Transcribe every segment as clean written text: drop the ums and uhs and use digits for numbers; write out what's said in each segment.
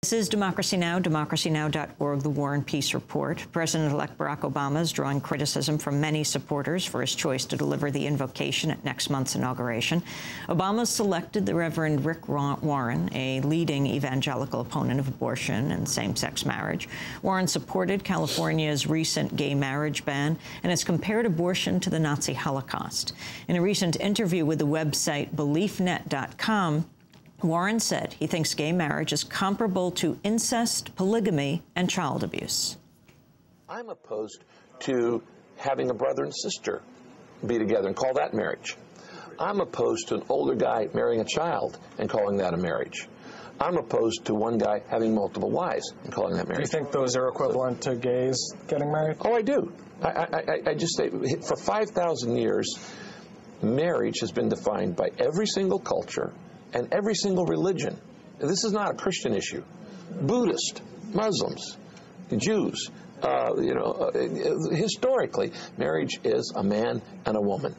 This is Democracy Now!, democracynow.org, the War and Peace Report. President-elect Barack Obama is drawing criticism from many supporters for his choice to deliver the invocation at next month's inauguration. Obama selected the Reverend Rick Warren, a leading evangelical opponent of abortion and same-sex marriage. Warren supported California's recent gay marriage ban and has compared abortion to the Nazi Holocaust. In a recent interview with the website BeliefNet.com, Warren said he thinks gay marriage is comparable to incest, polygamy, and child abuse. I'm opposed to having a brother and sister be together and call that marriage. I'm opposed to an older guy marrying a child and calling that a marriage. I'm opposed to one guy having multiple wives and calling that marriage. Do you think those are equivalent to gays getting married? Oh, I do. I just say, for 5,000 years, marriage has been defined by every single culture and every single religion. This is not a Christian issue. Buddhist, Muslims, Jews, historically, marriage is a man and a woman.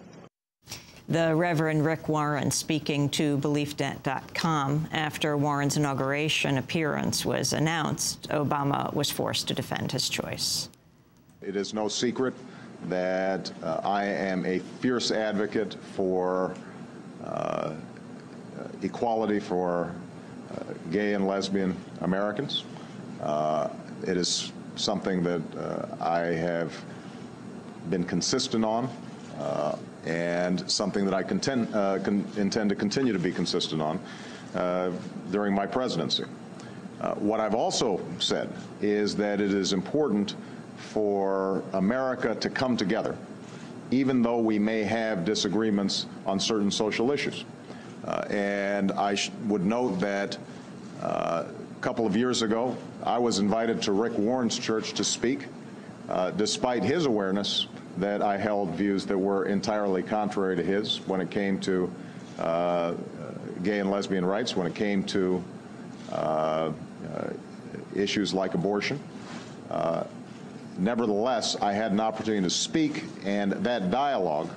The Reverend Rick Warren speaking to BeliefNet.com after Warren's inauguration appearance was announced. Obama was forced to defend his choice. It is no secret that I am a fierce advocate for equality for gay and lesbian Americans. It is something that I have been consistent on, and something that I intend to continue to be consistent on during my presidency. What I've also said is that it is important for America to come together, even though we may have disagreements on certain social issues. And I would note that a couple of years ago, I was invited to Rick Warren's church to speak, despite his awareness that I held views that were entirely contrary to his when it came to gay and lesbian rights, when it came to issues like abortion. Nevertheless, I had an opportunity to speak, and that dialogue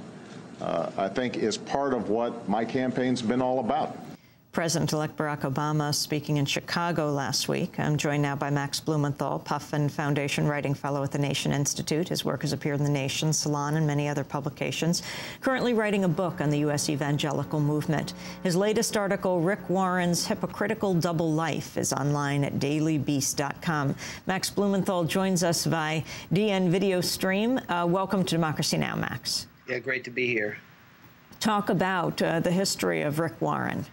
I think is part of what my campaign's been all about. President-elect Barack Obama speaking in Chicago last week. I'm joined now by Max Blumenthal, Puffin Foundation Writing Fellow at the Nation Institute. His work has appeared in The Nation, Salon, and many other publications. Currently writing a book on the U.S. evangelical movement. His latest article, Rick Warren's Hypocritical Double Life, is online at dailybeast.com. Max Blumenthal joins us via DN video stream. Welcome to Democracy Now!, Max. Yeah, great to be here. Talk about the history of Rick Warren.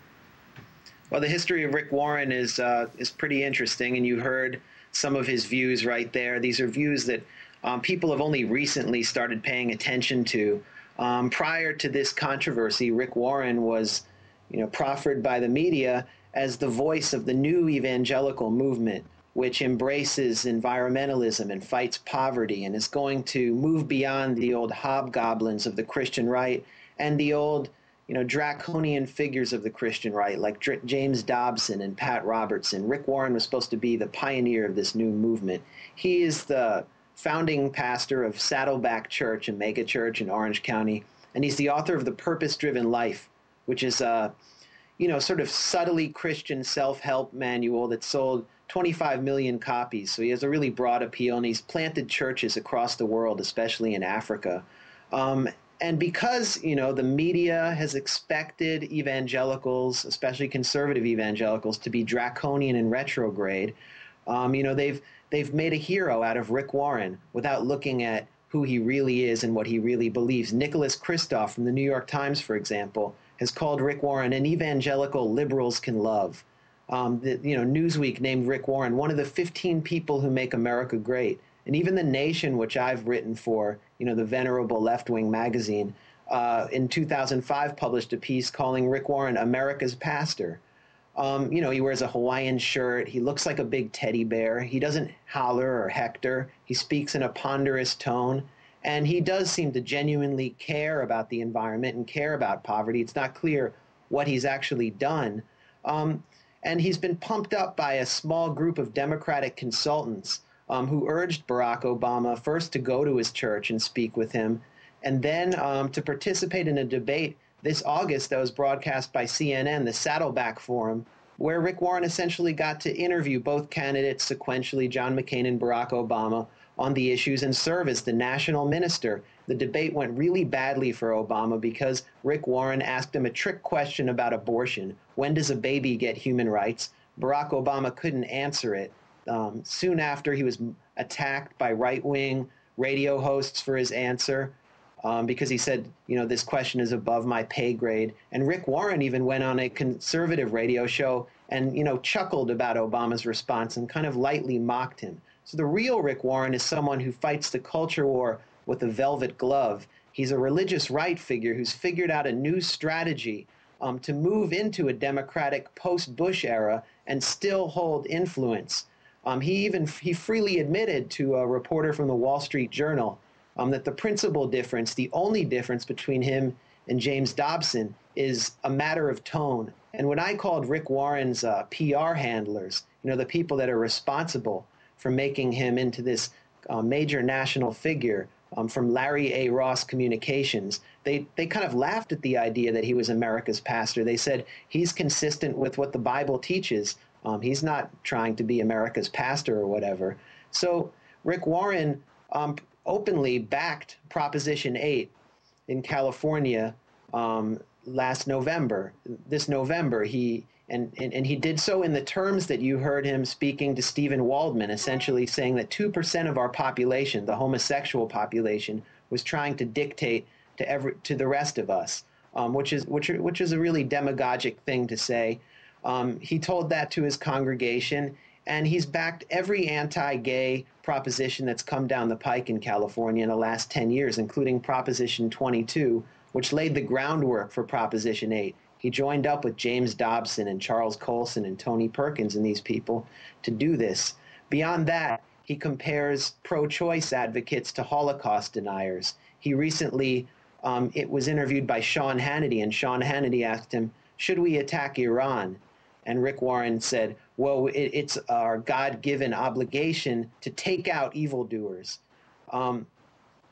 Well, the history of Rick Warren is pretty interesting, and you heard some of his views right there. These are views that people have only recently started paying attention to. Prior to this controversy, Rick Warren was, proffered by the media as the voice of the new evangelical movement, which embraces environmentalism and fights poverty and is going to move beyond the old hobgoblins of the Christian right and the old, draconian figures of the Christian right, like James Dobson and Pat Robertson. Rick Warren was supposed to be the pioneer of this new movement. He is the founding pastor of Saddleback Church, a mega church in Orange County, and he's the author of The Purpose-Driven Life, which is a, sort of subtly Christian self-help manual that sold 25 million copies. So he has a really broad appeal, and he's planted churches across the world, especially in Africa. And because, the media has expected evangelicals, especially conservative evangelicals, to be draconian and retrograde, they've made a hero out of Rick Warren without looking at who he really is and what he really believes. Nicholas Kristof from the New York Times, for example, has called Rick Warren an evangelical liberals can love. Newsweek named Rick Warren one of the 15 people who make America great. And even The Nation, which I've written for, the venerable left-wing magazine, in 2005 published a piece calling Rick Warren America's pastor. He wears a Hawaiian shirt. He looks like a big teddy bear. He doesn't holler or hector. He speaks in a ponderous tone. And he does seem to genuinely care about the environment and care about poverty. It's not clear what he's actually done. And he's been pumped up by a small group of Democratic consultants who urged Barack Obama first to go to his church and speak with him, and then to participate in a debate this August that was broadcast by CNN, the Saddleback Forum, where Rick Warren essentially got to interview both candidates sequentially, John McCain and Barack Obama, on the issues and serve as the national minister. The debate went really badly for Obama because Rick Warren asked him a trick question about abortion. When does a baby get human rights? Barack Obama couldn't answer it. Soon after, he was attacked by right-wing radio hosts for his answer because he said, this question is above my pay grade. And Rick Warren even went on a conservative radio show and, chuckled about Obama's response and kind of lightly mocked him. So the real Rick Warren is someone who fights the culture war with a velvet glove. He's a religious right figure who's figured out a new strategy to move into a Democratic post-Bush era and still hold influence. He freely admitted to a reporter from the Wall Street Journal that the principal difference, the only difference between him and James Dobson is a matter of tone. And when I called Rick Warren's PR handlers, the people that are responsible for making him into this major national figure from Larry A. Ross Communications, they kind of laughed at the idea that he was America's pastor. They said he's consistent with what the Bible teaches. He's not trying to be America's pastor or whatever. So Rick Warren openly backed Proposition 8 in California last November. This November, he did so in the terms that you heard him speaking to Stephen Waldman, essentially saying that 2% of our population, the homosexual population, was trying to dictate to the rest of us, which is a really demagogic thing to say. He told that to his congregation, and he's backed every anti-gay proposition that's come down the pike in California in the last 10 years, including Proposition 22, which laid the groundwork for Proposition 8. He joined up with James Dobson and Charles Colson and Tony Perkins and these people to do this. Beyond that, he compares pro-choice advocates to Holocaust deniers. He recently was interviewed by Sean Hannity, and Sean Hannity asked him, should we attack Iran? And Rick Warren said, well, it's our God-given obligation to take out evildoers.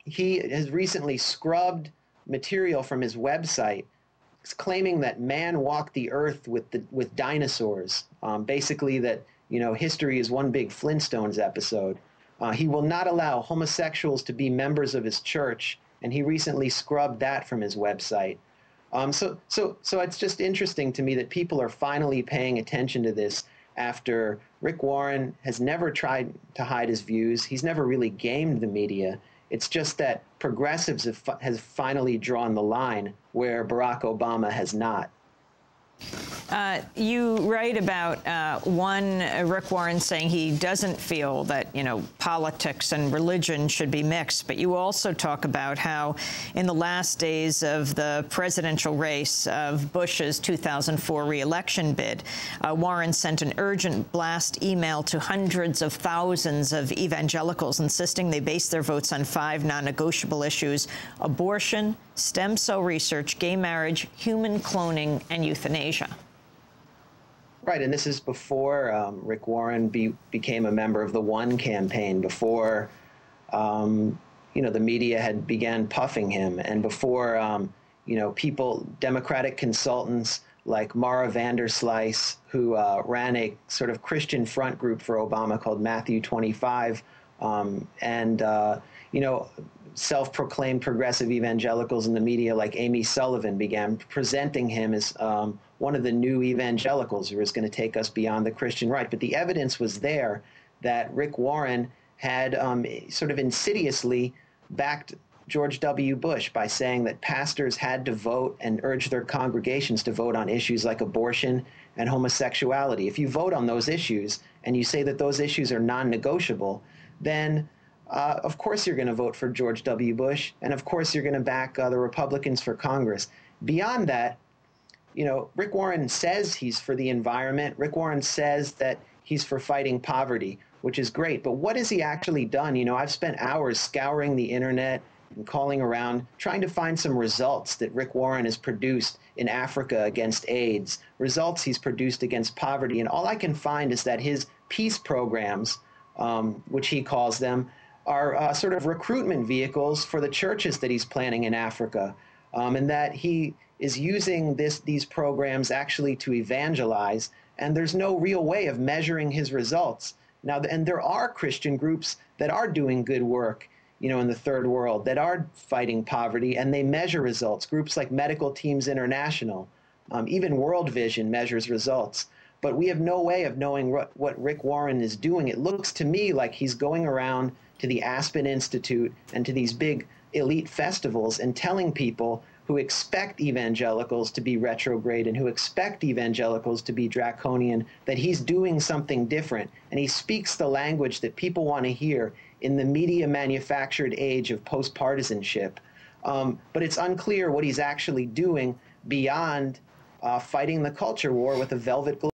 He has recently scrubbed material from his website claiming that man walked the earth with dinosaurs, basically that history is one big Flintstones episode. He will not allow homosexuals to be members of his church, and he recently scrubbed that from his website. So it's just interesting to me that people are finally paying attention to this after Rick Warren has never tried to hide his views. He's never really gamed the media. It's just that progressives have finally drawn the line where Barack Obama has not. You write about Rick Warren saying he doesn't feel that, politics and religion should be mixed. But you also talk about how in the last days of the presidential race of Bush's 2004 re-election bid, Warren sent an urgent blast email to hundreds of thousands of evangelicals insisting they base their votes on 5 non-negotiable issues: abortion, stem cell research, gay marriage, human cloning, and euthanasia. Right, and this is before Rick Warren became a member of the One campaign, before, the media had began puffing him, and before, Democratic consultants like Mara Vanderslice, who ran a sort of Christian front group for Obama called Matthew 25, self-proclaimed progressive evangelicals in the media like Amy Sullivan began presenting him as one of the new evangelicals who was going to take us beyond the Christian right. But the evidence was there that Rick Warren had sort of insidiously backed George W. Bush by saying that pastors had to vote and urge their congregations to vote on issues like abortion and homosexuality. If you vote on those issues and you say that those issues are non-negotiable, then of course you're going to vote for George W. Bush, and of course you're going to back the Republicans for Congress. Beyond that, Rick Warren says he's for the environment. Rick Warren says that he's for fighting poverty, which is great. But what has he actually done? I've spent hours scouring the internet and calling around, trying to find some results that Rick Warren has produced in Africa against AIDS, results he's produced against poverty. And all I can find is that his peace programs, which he calls them, are sort of recruitment vehicles for the churches that he's planning in Africa, and that he is using these programs actually to evangelize and there's no real way of measuring his results. Now, and there are Christian groups that are doing good work, in the third world, that are fighting poverty, and they measure results. Groups like Medical Teams International, even World Vision measures results. But we have no way of knowing what Rick Warren is doing. It looks to me like he's going around to the Aspen Institute and to these big elite festivals and telling people who expect evangelicals to be retrograde and who expect evangelicals to be draconian that he's doing something different. And he speaks the language that people want to hear in the media manufactured age of post-partisanship. But it's unclear what he's actually doing beyond fighting the culture war with a velvet glove.